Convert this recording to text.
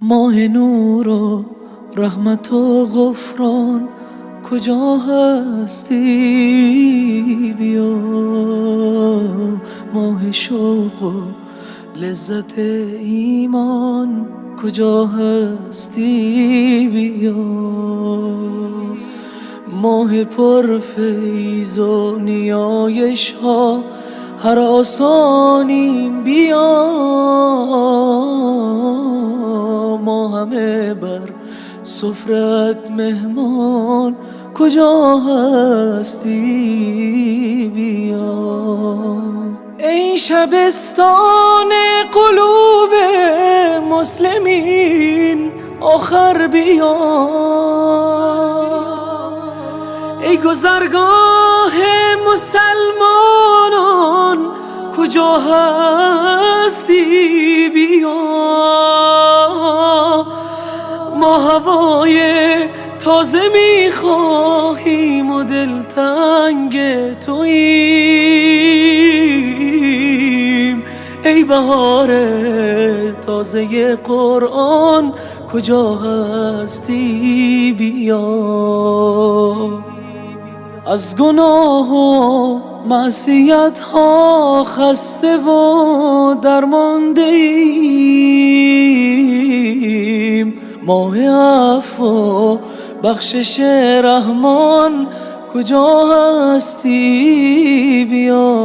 ماه نور و رحمت و غفران کجا هستی؟ بیا ماه شوق و لذت ایمان کجا هستی؟ بیا ماه پرفیض و نیایش ها هر آسانیم بیا ما همه بر سفرت مهمان کجا هستی؟ بیا ای شبستان قلوب مسلمین آخر بیا ای گذرگاه مسلمانان کجا هستی؟ بیا ما هوای تازه میخواهیم و دلتنگ توییم ای بهار تازه قرآن کجا هستی؟ بیا از گناه و معصیت ها خسته و درمانده ایم ماه عفو و بخشش رحمان کجا هستی؟ بیا